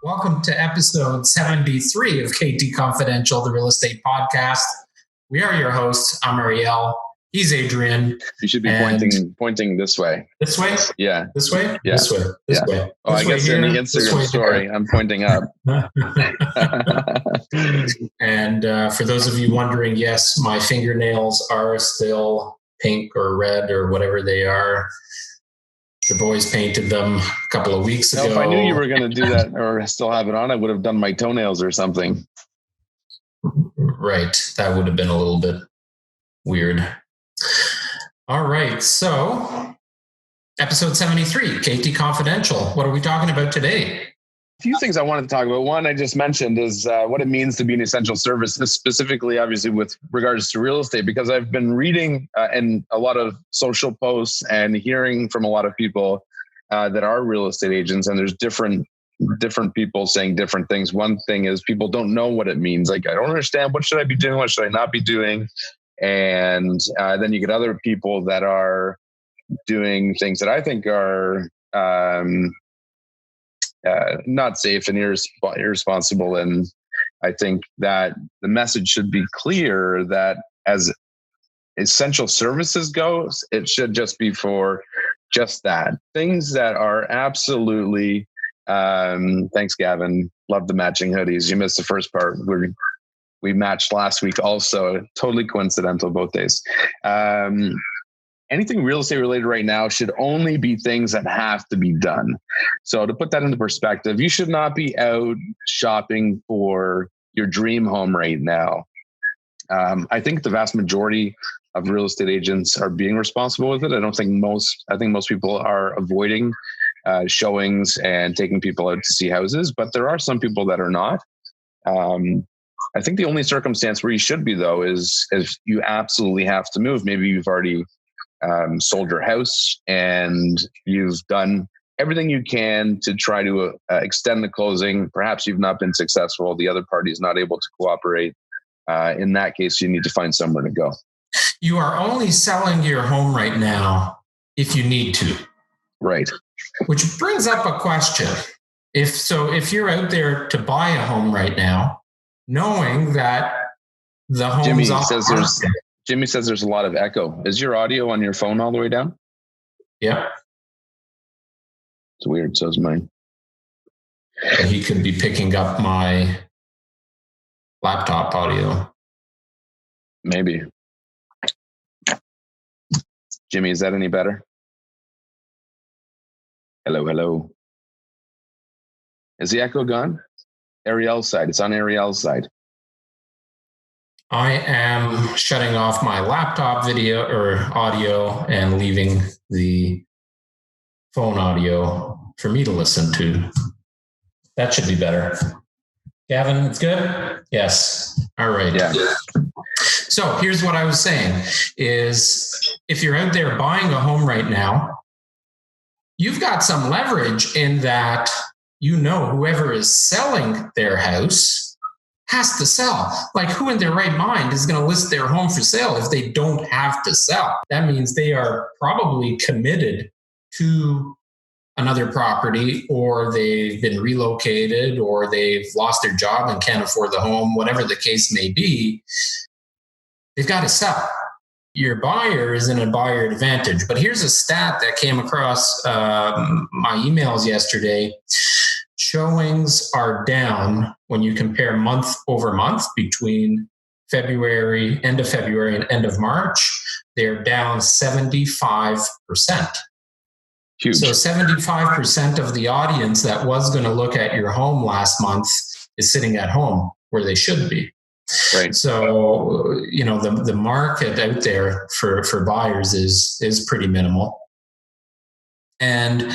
Welcome to episode 73 of KT Confidential, the real estate podcast. We are your hosts. I'm Ariel. He's Adrian. You should be pointing this way. This way? Yeah. This way? Yeah. This way. This Yeah. way. Oh, This I way guess here, in the this way Instagram story, there. I'm pointing up. And for those of you wondering, yes, my fingernails are still pink or red or whatever they are. The boys painted them a couple of weeks ago. If I knew you were going to do that or still have it on, I would have done my toenails or something. Right. That would have been a little bit weird. All right. So, episode 73, KT Confidential. What are we talking about today? A few things I wanted to talk about. One I just mentioned is what it means to be an essential service, specifically, obviously, with regards to real estate, because I've been reading and a lot of social posts and hearing from a lot of people that are real estate agents, and there's different people saying different things. One thing is people don't know what it means. Like, I don't understand. What should I be doing? What should I not be doing? And then you get other people that are doing things that I think are not safe and irresponsible. And I think that the message should be clear that as essential services goes, it should just be for just that. Things that are absolutely, thanks, Gavin. Love the matching hoodies. You missed the first part. We matched last week also. Totally coincidental both days. Anything real estate related right now should only be things that have to be done. So to put that into perspective, you should not be out shopping for your dream home right now. I think the vast majority of real estate agents are being responsible with it. I think most people are avoiding showings and taking people out to see houses, but there are some people that are not. I think the only circumstance where you should be, though, is if you absolutely have to move. Maybe you've already sold your house and you've done everything you can to try to extend the closing. Perhaps you've not been successful. The other party is not able to cooperate. In that case, you need to find somewhere to go. You are only selling your home right now if you need to. Right. Which brings up a question. If you're out there to buy a home right now, knowing that the home's Jimmy says there's a lot of echo. Is your audio on your phone all the way down? Yeah. It's weird. So is mine. He could be picking up my laptop audio. Maybe. Jimmy, is that any better? Hello. Is the echo gone? Ariel's side. It's on Ariel's side. I am shutting off my laptop video or audio and leaving the phone audio for me to listen to. That should be better. Gavin, it's good? Yes. All right. Yeah. So here's what I was saying is if you're out there buying a home right now, you've got some leverage in that whoever is selling their house has to sell. Like, who in their right mind is going to list their home for sale if they don't have to sell? That means they are probably committed to another property, or they've been relocated, or they've lost their job and can't afford the home, whatever the case may be. They've got to sell. Your buyer is in a buyer advantage. But here's a stat that came across my emails yesterday. Showings are down when you compare month over month between end of February and end of March. They're down 75%. Huge. So 75% of the audience that was going to look at your home last month is sitting at home where they should be. Right. So, the market out there for buyers is pretty minimal. And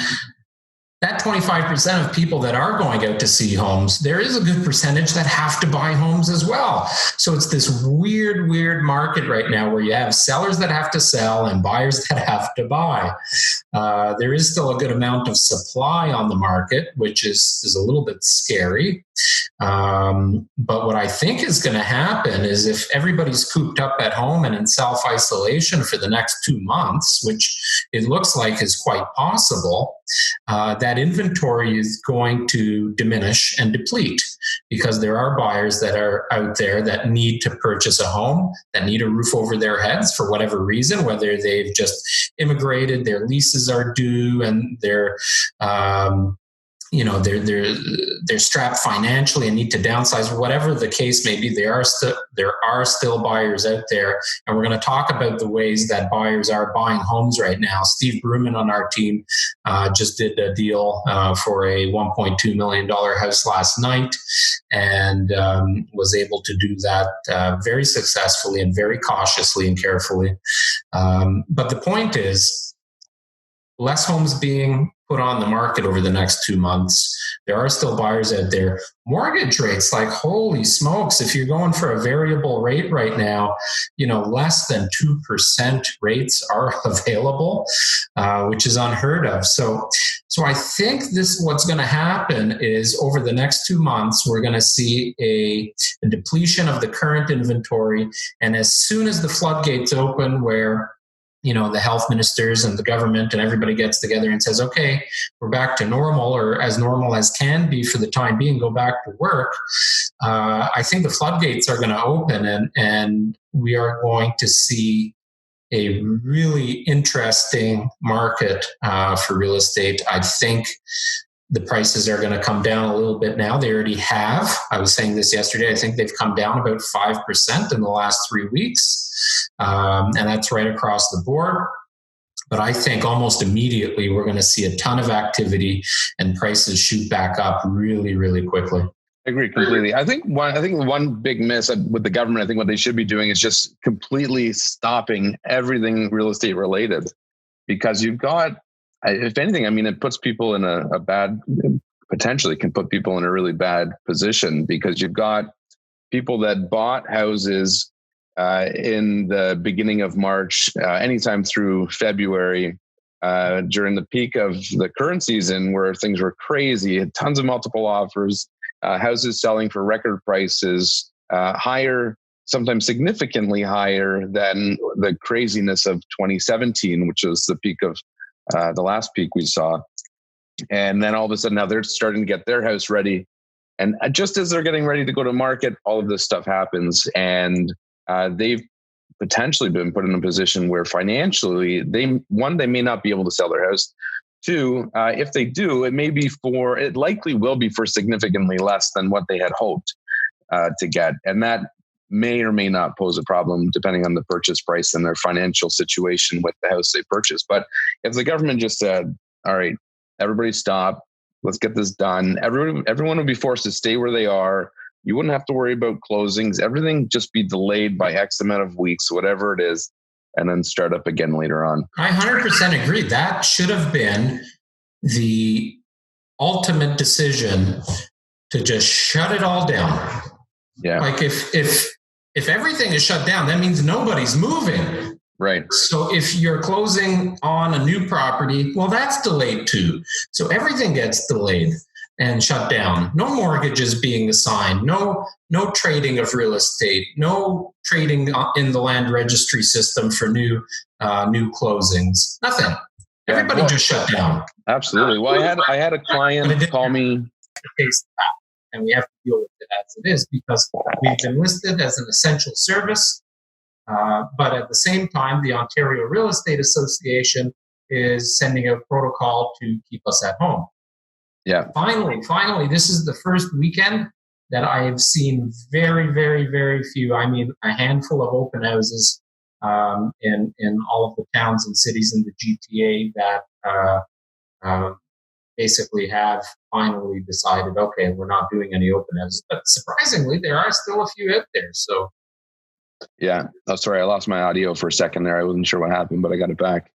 that 25% of people that are going out to see homes, there is a good percentage that have to buy homes as well. So it's this weird market right now where you have sellers that have to sell and buyers that have to buy. There is still a good amount of supply on the market, which is a little bit scary. But what I think is going to happen is if everybody's cooped up at home and in self-isolation for the next 2 months, which it looks like is quite possible, that inventory is going to diminish and deplete because there are buyers that are out there that need to purchase a home, that need a roof over their heads for whatever reason, whether they've just immigrated, their leases are due, and they're they're strapped financially and need to downsize. Whatever the case may be, there are still buyers out there, and we're going to talk about the ways that buyers are buying homes right now. Steve Bruman on our team just did a deal for a $1.2 million house last night, and was able to do that very successfully and very cautiously and carefully. But the point is, less homes being put on the market over the next 2 months. There are still buyers out there. Mortgage rates, like, holy smokes, if you're going for a variable rate right now, less than 2% rates are available, which is unheard of. So I think what's going to happen is over the next 2 months, we're going to see a depletion of the current inventory. And as soon as the floodgates open, where the health ministers and the government and everybody gets together and says, okay, we're back to normal, or as normal as can be for the time being, go back to work. I think the floodgates are going to open, and we are going to see a really interesting market for real estate. I think the prices are going to come down a little bit now. They already have. I was saying this yesterday. I think they've come down about 5% in the last 3 weeks. And that's right across the board. But I think almost immediately we're going to see a ton of activity and prices shoot back up really, really quickly. I agree completely. I think one big miss with the government, I think what they should be doing is just completely stopping everything real estate related, because you've got, if anything, I mean, it puts people in a bad, potentially can put people in a really bad position, because you've got people that bought houses in the beginning of March, anytime through February, during the peak of the current season where things were crazy, tons of multiple offers, houses selling for record prices, higher, sometimes significantly higher than the craziness of 2017, which was the peak of the last peak we saw. And then all of a sudden now they're starting to get their house ready. And just as they're getting ready to go to market, all of this stuff happens. And they've potentially been put in a position where financially, they may not be able to sell their house. Two, if they do, it likely will be for significantly less than what they had hoped to get. And that may or may not pose a problem depending on the purchase price and their financial situation with the house they purchased. But if the government just said, all right, everybody stop, let's get this done. Everyone would be forced to stay where they are. You wouldn't have to worry about closings. Everything just be delayed by X amount of weeks, whatever it is, and then start up again later on. I 100% agree. That should have been the ultimate decision, to just shut it all down. Yeah. Like if everything is shut down, that means nobody's moving. Right. So if you're closing on a new property, well, that's delayed too. So everything gets delayed and shut down. No mortgages being assigned, no trading of real estate, no trading in the land registry system for new closings. Nothing. Everybody just shut down. Absolutely. Well, I had a client call me. And we have to deal with it as it is, because we've been listed as an essential service. But at the same time, the Ontario Real Estate Association is sending out protocol to keep us at home. Yeah. Finally, this is the first weekend that I have seen very, very, very few. I mean, a handful of open houses in all of the towns and cities in the GTA that basically have finally decided, okay, we're not doing any open houses. But surprisingly, there are still a few out there. So. Yeah. Oh, sorry. I lost my audio for a second there. I wasn't sure what happened, but I got it back.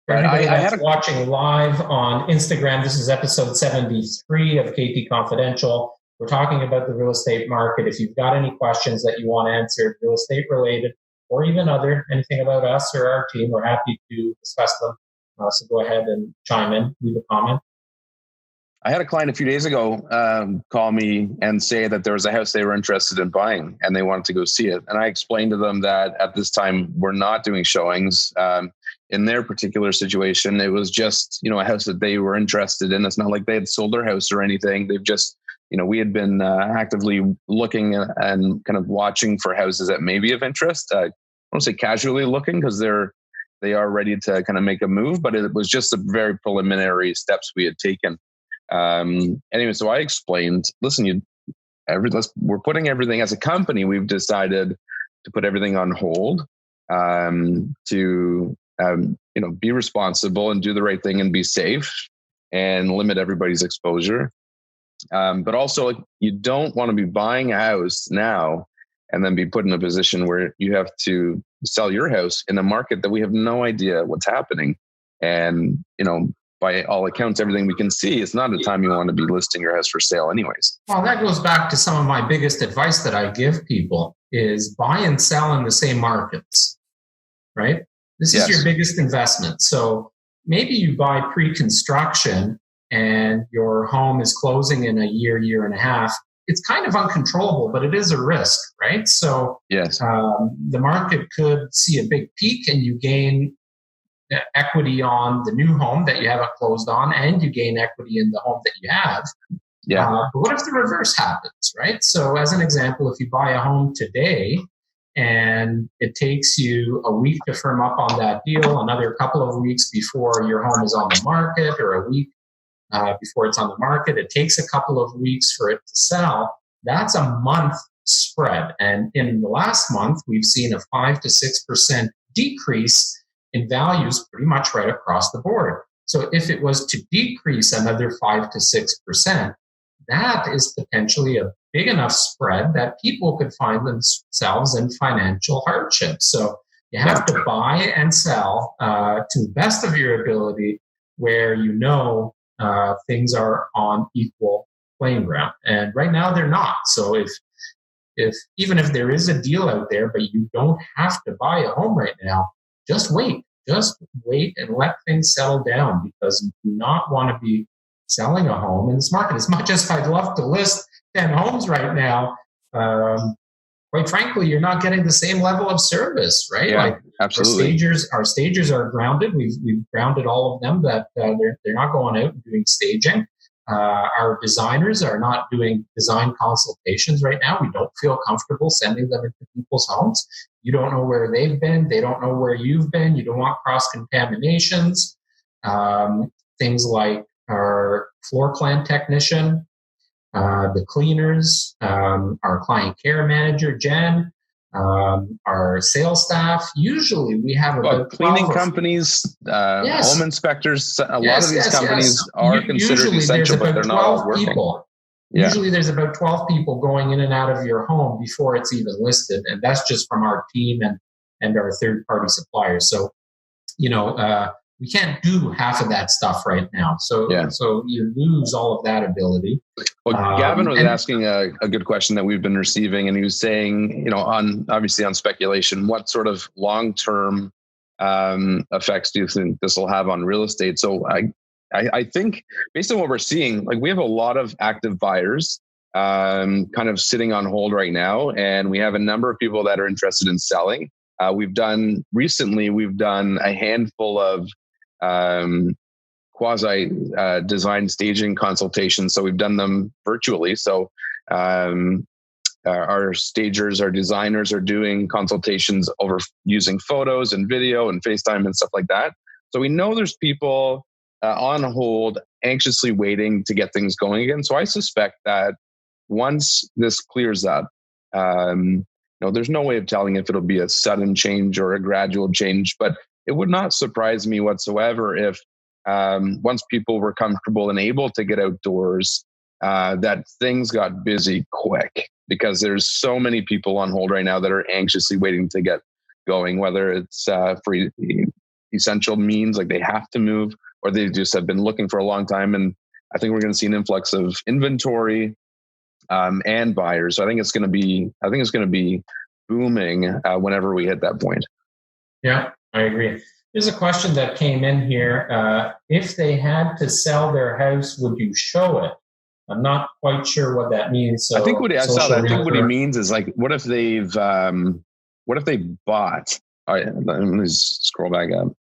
For anybody that's watching live on Instagram, this is episode 73 of KT Confidential. We're talking about the real estate market. If you've got any questions that you want answered, real estate related, or even anything about us or our team, we're happy to discuss them. So go ahead and chime in, leave a comment. I had a client a few days ago call me and say that there was a house they were interested in buying and they wanted to go see it. And I explained to them that at this time, we're not doing showings. In their particular situation, it was just, a house that they were interested in. It's not like they had sold their house or anything. They've just, we had been actively looking and kind of watching for houses that may be of interest. I won't say casually looking because they are ready to kind of make a move, but it was just the very preliminary steps we had taken. Anyway, so I explained, listen, we're putting everything as a company. We've decided to put everything on hold, to be responsible and do the right thing and be safe and limit everybody's exposure. But also, you don't want to be buying a house now and then be put in a position where you have to sell your house in a market that we have no idea what's happening. And, by all accounts, everything we can see, it's not a time you want to be listing your house for sale anyways. Well, that goes back to some of my biggest advice that I give people is buy and sell in the same markets, right? This is your biggest investment. So maybe you buy pre-construction and your home is closing in a year and a half. It's kind of uncontrollable, but it is a risk, right? So the market could see a big peak and you gain equity on the new home that you haven't closed on, and you gain equity in the home that you have. But what if the reverse happens, right? So as an example, if you buy a home today and it takes you a week to firm up on that deal, another couple of weeks before your home is on the market, or a week before it's on the market, it takes a couple of weeks for it to sell. That's a month spread. And in the last month, we've seen a 5 to 6% decrease in values pretty much right across the board. So if it was to decrease another 5 to 6%, that is potentially a big enough spread that people could find themselves in financial hardship. So you have to buy and sell to the best of your ability where things are on equal playing ground. And right now they're not. So if even if there is a deal out there, but you don't have to buy a home right now, just wait and let things settle down, because you do not want to be selling a home in this market. As much as I'd love to list 10 homes right now, quite frankly, you're not getting the same level of service, right? Yeah, absolutely. Our stagers are grounded. We've grounded all of them that they're not going out and doing staging. Our designers are not doing design consultations right now. We don't feel comfortable sending them into people's homes. You don't know where they've been. They don't know where you've been. You don't want cross-contaminations. Things like our floor plan technician, the cleaners, our client care manager, Jen, our sales staff. Usually we have about cleaning companies, home inspectors. A lot of these companies are considered essential, but they're not all working. Usually there's about 12 people going in and out of your home before it's even listed. And that's just from our team and our third-party suppliers. So, we can't do half of that stuff right now. So you lose all of that ability. Well, Gavin was asking a good question that we've been receiving, and he was saying, on speculation, what sort of long-term effects do you think this will have on real estate? So I think based on what we're seeing, like, we have a lot of active buyers kind of sitting on hold right now, and we have a number of people that are interested in selling. We've done a handful of quasi design staging consultations. So we've done them virtually. So our stagers, our designers are doing consultations over using photos and video and FaceTime and stuff like that. So we know there's people on hold, anxiously waiting to get things going again. So I suspect that once this clears up, there's no way of telling if it'll be a sudden change or a gradual change, but it would not surprise me whatsoever if once people were comfortable and able to get outdoors, that things got busy quick, because there's so many people on hold right now that are anxiously waiting to get going, whether it's for essential means, like they have to move, or they just have been looking for a long time. And I think we're going to see an influx of inventory and buyers. So I think it's going to be booming whenever we hit that point. Yeah, I agree. Here's a question that came in here. If they had to sell their house, would you show it? I'm not quite sure what that means. So I think what he means is like, what if they bought? All right, let me scroll back up.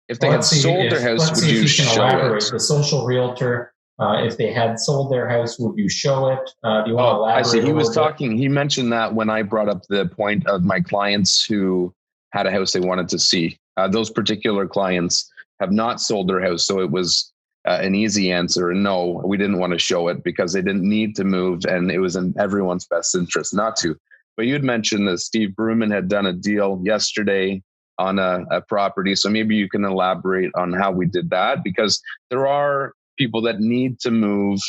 If they had sold their house, would you show it? The social realtor, if they had sold their house, would you show it? Do you want to elaborate? I see. He was talking. He mentioned that when I brought up the point of my clients who had a house they wanted to see. Those particular clients have not sold their house, so it was an easy answer. And no, we didn't want to show it because they didn't need to move, and it was in everyone's best interest not to. But you'd mentioned that Steve Bruman had done a deal yesterday on a property, so maybe you can elaborate on how we did that, because there are people that need to move,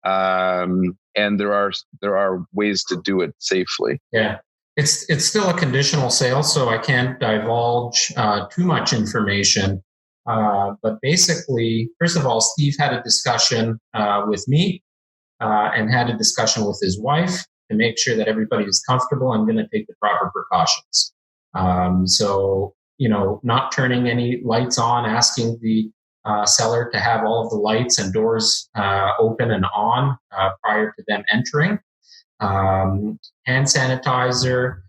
and there are ways to do it safely. Yeah. It's still a conditional sale, so I can't divulge too much information. But basically, first of all, Steve had a discussion with me and had a discussion with his wife to make sure that everybody is comfortable and going to take the proper precautions. So, not turning any lights on, asking the seller to have all of the lights and doors open and on prior to them entering. Hand sanitizer,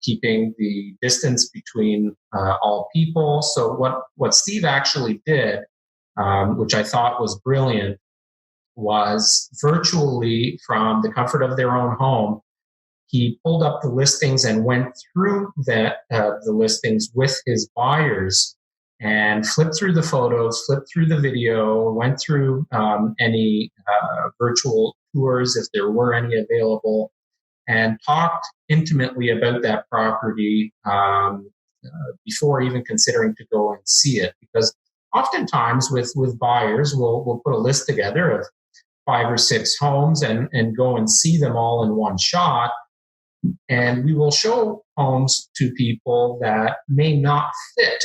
keeping the distance between all people. So what Steve actually did, which I thought was brilliant, was virtually from the comfort of their own home, he pulled up the listings and went through the listings with his buyers and flipped through the photos, flipped through the video, went through any virtual tours if there were any available, and talked intimately about that property before even considering to go and see it. Because oftentimes with buyers, we'll put a list together of 5 or 6 homes and go and see them all in one shot. And we will show homes to people that may not fit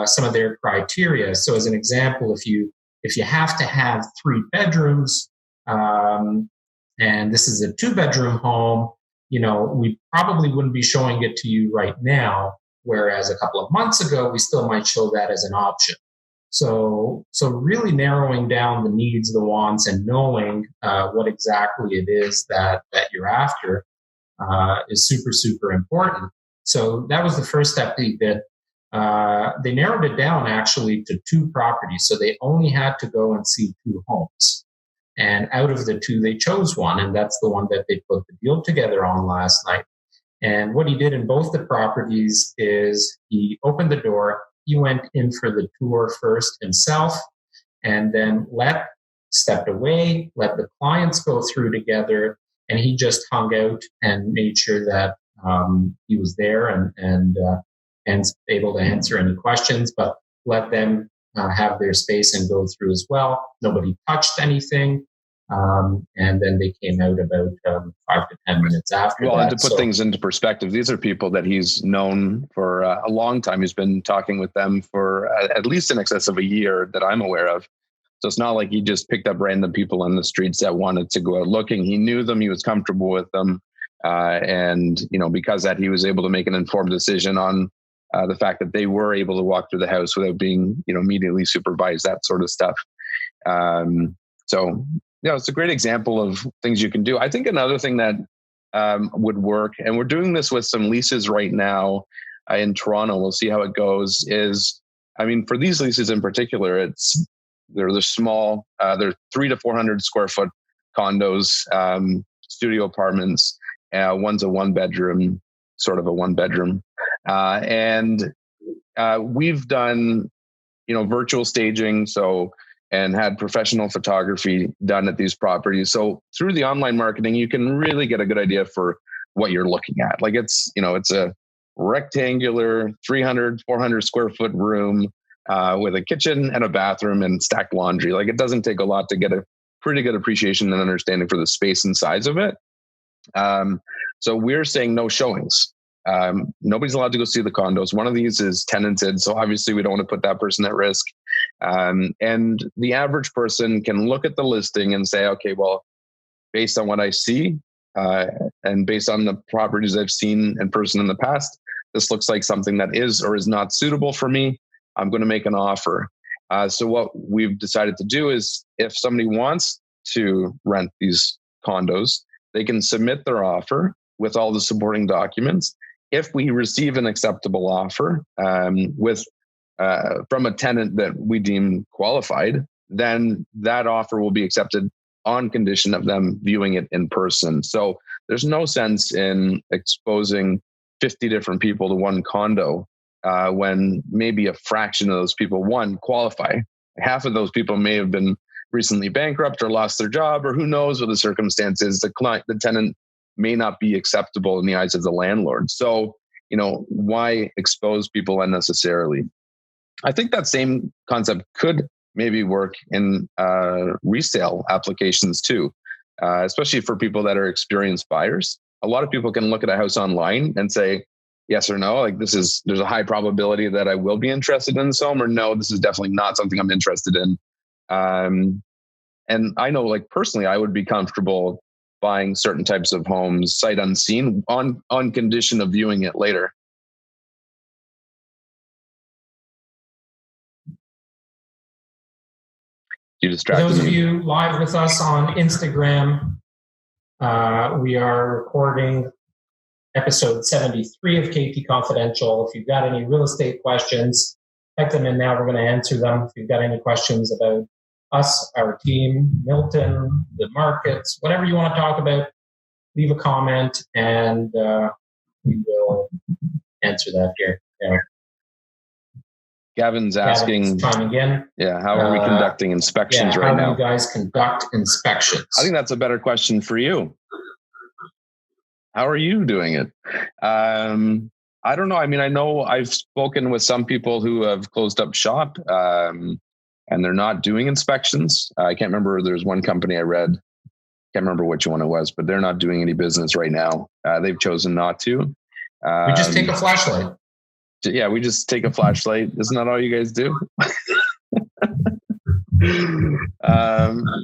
some of their criteria. So as an example, if you have to have 3 bedrooms, and this is a 2-bedroom home, we probably wouldn't be showing it to you right now. Whereas a couple of months ago, we still might show that as an option. So really narrowing down the needs, the wants, and knowing what exactly it is that you're after is super, super important. So that was the first step he did. They narrowed it down actually to 2 properties. So they only had to go and see 2 homes. And out of the 2, they chose one. And that's the one that they put the deal together on last night. And what he did in both the properties is he opened the door. He went in for the tour first himself, and then stepped away, let the clients go through together. And he just hung out and made sure that he was there and able to answer any questions, but let them have their space and go through as well. Nobody touched anything. And then they came out about 5 to 10 minutes after that. Well, and to put things into perspective, these are people that he's known for a long time. He's been talking with them for at least in excess of a year that I'm aware of. So it's not like he just picked up random people on the streets that wanted to go out looking. He knew them. He was comfortable with them. And, because that, he was able to make an informed decision on the fact that they were able to walk through the house without being, immediately supervised, that sort of stuff. So, it's a great example of things you can do. I think another thing that would work, and we're doing this with some leases right now in Toronto, we'll see how it goes, is, for these leases in particular, they're small, they're 300 to 400 square foot condos, studio apartments. One's a 1-bedroom, sort of a 1-bedroom. And we've done, virtual staging. And had professional photography done at these properties. So through the online marketing, you can really get a good idea for what you're looking at. Like it's a rectangular 300, 400 square foot room with a kitchen and a bathroom and stacked laundry. Like it doesn't take a lot to get a pretty good appreciation and understanding for the space and size of it. So we're saying no showings. Nobody's allowed to go see the condos. One of these is tenanted. So obviously we don't want to put that person at risk. And the average person can look at the listing and say, okay, well, based on what I see, and based on the properties I've seen in person in the past, this looks like something that is or is not suitable for me. I'm going to make an offer. So what we've decided to do is if somebody wants to rent these condos, they can submit their offer with all the supporting documents. If we receive an acceptable offer from a tenant that we deem qualified, then that offer will be accepted on condition of them viewing it in person. So there's no sense in exposing 50 different people to one condo when maybe a fraction of those people, one, qualify. Half of those people may have been recently bankrupt or lost their job, or who knows what the circumstance is. The tenant may not be acceptable in the eyes of the landlord. So, why expose people unnecessarily? I think that same concept could maybe work in resale applications too, especially for people that are experienced buyers. A lot of people can look at a house online and say, yes or no, like there's a high probability that I will be interested in this home, or no, this is definitely not something I'm interested in. And I know, like personally, I would be comfortable buying certain types of homes sight unseen on condition of viewing it later. You distracted me. For those of you live with us on Instagram, we are recording episode 73 of KT Confidential. If you've got any real estate questions, type them in now. We're going to answer them. If you've got any questions about us, our team, Milton, the markets, whatever you want to talk about, leave a comment and we will answer that here. Yeah. Gavin's asking, chiming in. Yeah, how are we conducting inspections right now? How do you guys conduct inspections? I think that's a better question for you. How are you doing it? I don't know. I mean, I know I've spoken with some people who have closed up shop and they're not doing inspections. I can't remember. There's one company I read. Can't remember which one it was, but they're not doing any business right now. They've chosen not to. We just take a flashlight. Yeah, we just take a flashlight. Isn't that all you guys do?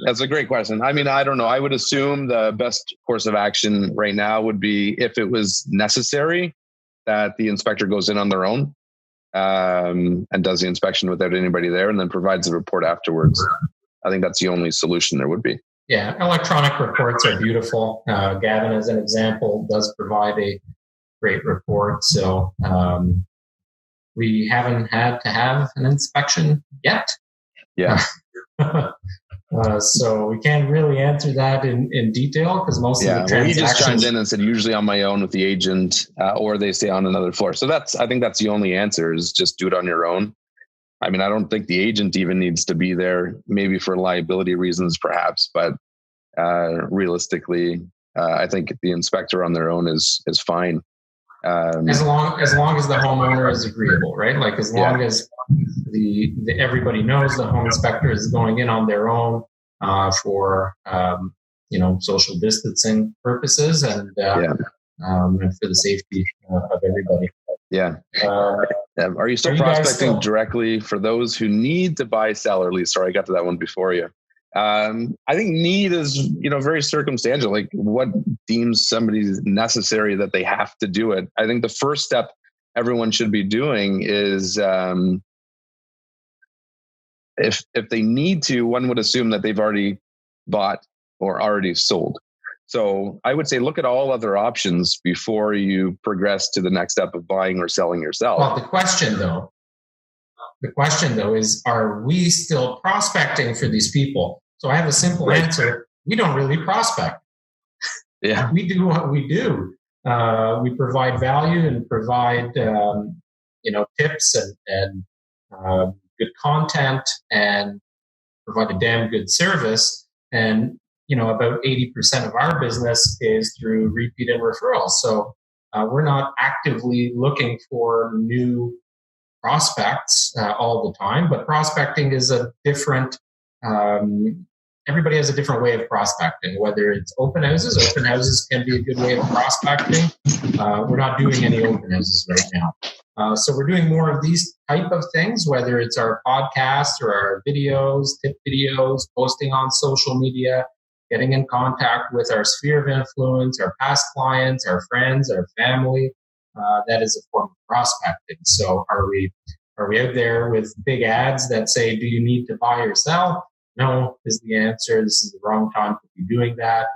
That's a great question. I mean, I don't know. I would assume the best course of action right now would be, if it was necessary, that the inspector goes in on their own and does the inspection without anybody there and then provides a report afterwards. I think that's the only solution there would be. Yeah, electronic reports are beautiful. Gavin, as an example, does provide a great report. So we haven't had to have an inspection yet. Yeah. So we can't really answer that in detail because most of the transactions... Well, he just chimed in and said usually on my own with the agent or they stay on another floor. So I think that's the only answer, is just do it on your own. I mean, I don't think the agent even needs to be there, maybe for liability reasons perhaps, but realistically, I think the inspector on their own is fine. As long as the homeowner is agreeable, right? Like as long as the everybody knows the home inspector is going in on their own for social distancing purposes and for the safety of everybody. Yeah. Are you still prospecting directly for those who need to buy, sell, or lease? Sorry, I got to that one before you. I think need is, very circumstantial. Like what deems somebody necessary that they have to do it. I think the first step everyone should be doing is, if they need to, one would assume that they've already bought or already sold. So I would say look at all other options before you progress to the next step of buying or selling yourself. Well, the question though is, are we still prospecting for these people? So I have a simple answer. We don't really prospect. Yeah. We do what we do. We provide value and provide, tips and good content and provide a damn good service. And, about 80% of our business is through repeat and referrals. So we're not actively looking for new prospects all the time, but prospecting is a different, everybody has a different way of prospecting, whether it's open houses. Open houses can be a good way of prospecting. We're not doing any open houses right now. So we're doing more of these type of things, whether it's our podcast or our videos, tip videos, posting on social media, getting in contact with our sphere of influence, our past clients, our friends, our family, that is a form of prospecting. So are we out there with big ads that say, do you need to buy or sell? No is the answer. This is the wrong time to be doing that.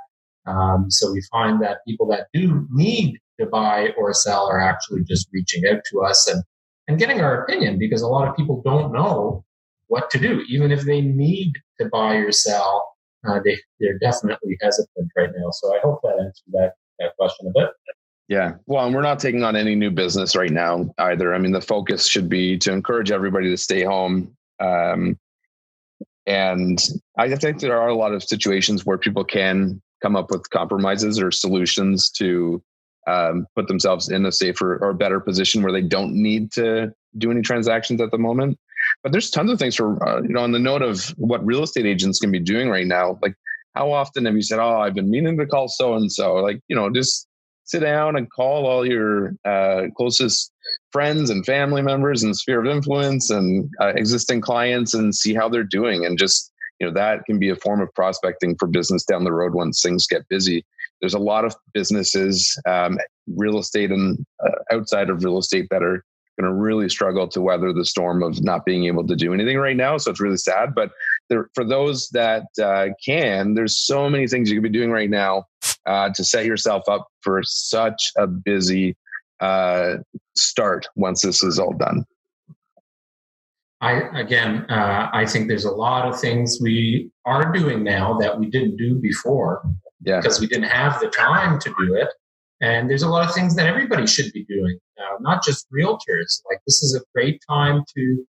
So we find that people that do need to buy or sell are actually just reaching out to us and getting our opinion, because a lot of people don't know what to do. Even if they need to buy or sell, they're definitely hesitant right now. So I hope that answers that question a bit. Yeah. Well, and we're not taking on any new business right now either. I mean, the focus should be to encourage everybody to stay home. And I think there are a lot of situations where people can come up with compromises or solutions to put themselves in a safer or better position where they don't need to do any transactions at the moment. But there's tons of things for, on the note of what real estate agents can be doing right now. Like, how often have you said, oh, I've been meaning to call so-and-so? Like, just sit down and call all your closest friends and family members and sphere of influence and existing clients and see how they're doing. And just, that can be a form of prospecting for business down the road once things get busy. There's a lot of businesses, real estate and outside of real estate, that are going to really struggle to weather the storm of not being able to do anything right now. So it's really sad. But for those that can, there's so many things you could be doing right now to set yourself up for such a busy start once this is all done. I think there's a lot of things we are doing now that we didn't do before, because we didn't have the time to do it. And there's a lot of things that everybody should be doing, not just realtors. Like, this is a great time to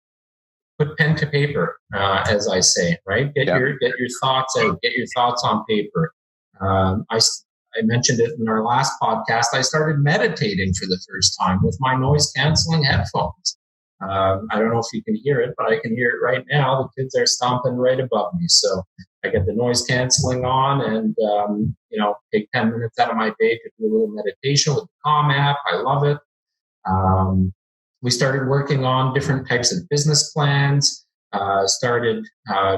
put pen to paper, as I say, right? Get your thoughts out, get your thoughts on paper. I mentioned it in our last podcast. I started meditating for the first time with my noise canceling headphones. I don't know if you can hear it, but I can hear it right now. The kids are stomping right above me. So I get the noise canceling on and, take 10 minutes out of my day to do a little meditation with the Calm app. I love it. We started working on different types of business plans, started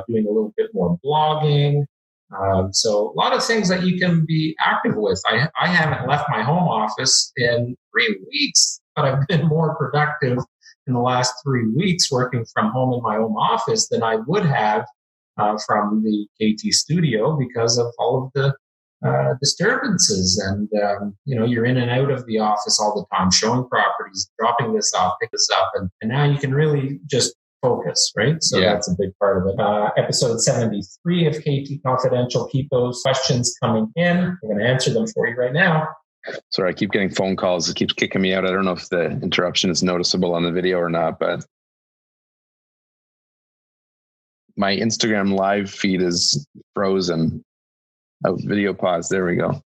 doing a little bit more blogging. So a lot of things that you can be active with. I haven't left my home office in 3 weeks, but I've been more productive in the last 3 weeks working from home in my home office than I would have from the KT studio, because of all of the disturbances. And, you're in and out of the office all the time, showing properties, dropping this off, pick this up. And now you can really just focus, right? So that's a big part of it. Episode 73 of KT Confidential. Keep those questions coming in. I'm going to answer them for you right now. Sorry, I keep getting phone calls. It keeps kicking me out. I don't know if the interruption is noticeable on the video or not, but my Instagram live feed is frozen. Oh, video pause. There we go.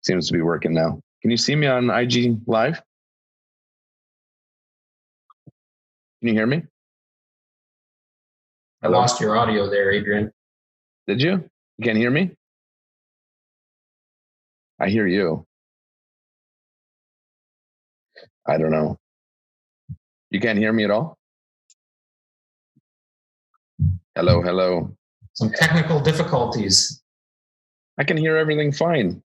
Seems to be working now. Can you see me on IG Live? Can you hear me? Hello? I lost your audio there, Adrian. Did you? You can't hear me? I hear you. I don't know. You can't hear me at all? Hello. Some technical difficulties. I can hear everything fine.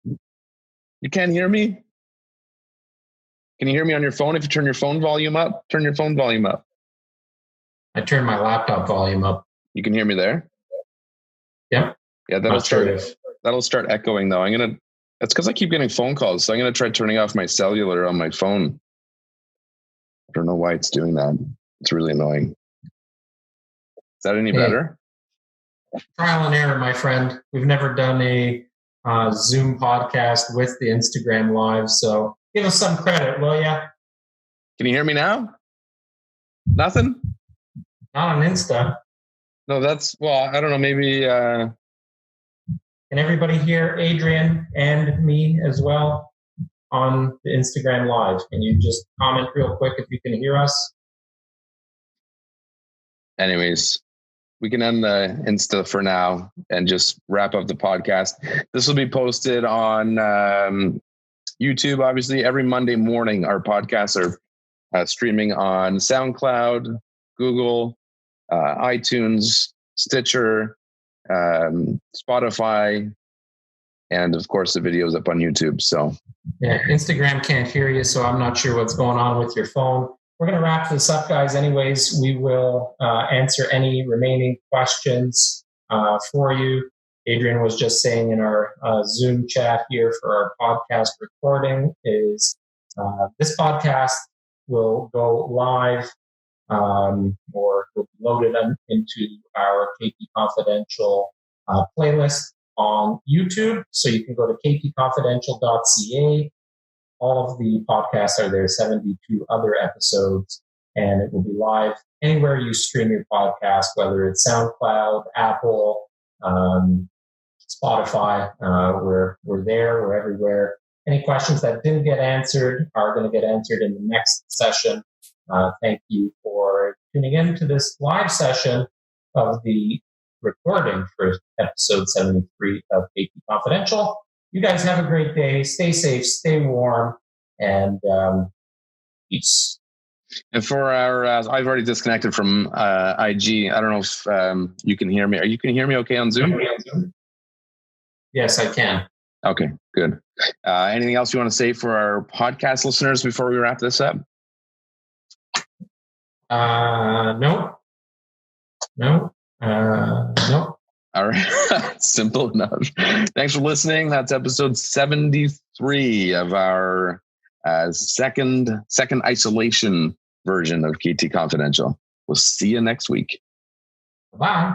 You can't hear me? Can you hear me on your phone? If you turn your phone volume up, turn your phone volume up. I turned my laptop volume up. You can hear me there? Yep. Yeah, that'll start echoing though. That's because I keep getting phone calls. So I'm going to try turning off my cellular on my phone. I don't know why it's doing that. It's really annoying. Is that any better? Trial and error, my friend. We've never done a Zoom podcast with the Instagram Live. So give us some credit, will ya? Can you hear me now? Nothing? Not on Insta. No, I don't know. Maybe... Can everybody hear Adrian and me as well on the Instagram Live? Can you just comment real quick if you can hear us? Anyways, we can end the Insta for now and just wrap up the podcast. This will be posted on YouTube, obviously. Every Monday morning, our podcasts are streaming on SoundCloud, Google, iTunes, Stitcher, Spotify, And of course, the video is up on YouTube. So yeah, Instagram can't hear you, so I'm not sure what's going on with your phone. We're going to wrap this up, guys. Anyways, we will answer any remaining questions for you. Adrian was just saying in our Zoom chat here for our podcast recording is this podcast will go live or will be loaded into our KT Confidential playlist on YouTube. So you can go to ktconfidential.ca. All of the podcasts are there, 72 other episodes, and it will be live anywhere you stream your podcast, whether it's SoundCloud, Apple, Spotify. We're there, we're everywhere. Any questions that didn't get answered are going to get answered in the next session. Thank you for tuning in to this live session of the recording for episode 73 of KT Confidential. You guys have a great day. Stay safe, stay warm, and peace. And for our, I've already disconnected from IG. I don't know if you can hear me. You can hear me okay on Zoom? Yes, I can. Okay, good. Anything else you want to say for our podcast listeners before we wrap this up? No. All right. Simple enough. Thanks for listening. That's episode 73 of our second isolation version of KT Confidential. We'll see you next week. Bye.